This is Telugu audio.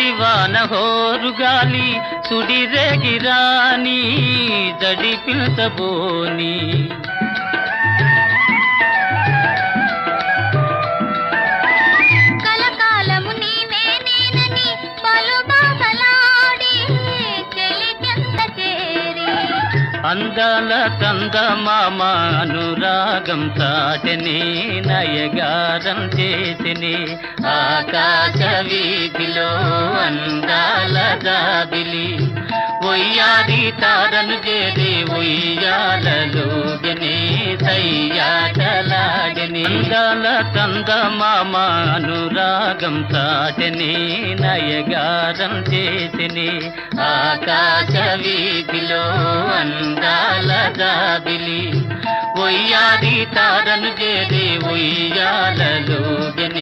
జడివాన హోరుగాలి సుడిరేగిరాని జడి పిల్చబోని కలకాలము నీవే నేనని పలు బాసలాడి చెలికెంత చేరి అందాల చందమామ అనురాగం చాటని నయగారం చేసిని ఆకాశ వీధిలో అందాల జాబిలి ఒయ్యాది తారను చేరి ఉయ్యాలలోగని సయ్యాటలాడని అందాల చందమామ అనురాగం చాటని నయగారం చేసిని ఆకాశ వీధిలో అందాల జాబిలి ఒయ్యాది తారను చేరి ఉయ్యాల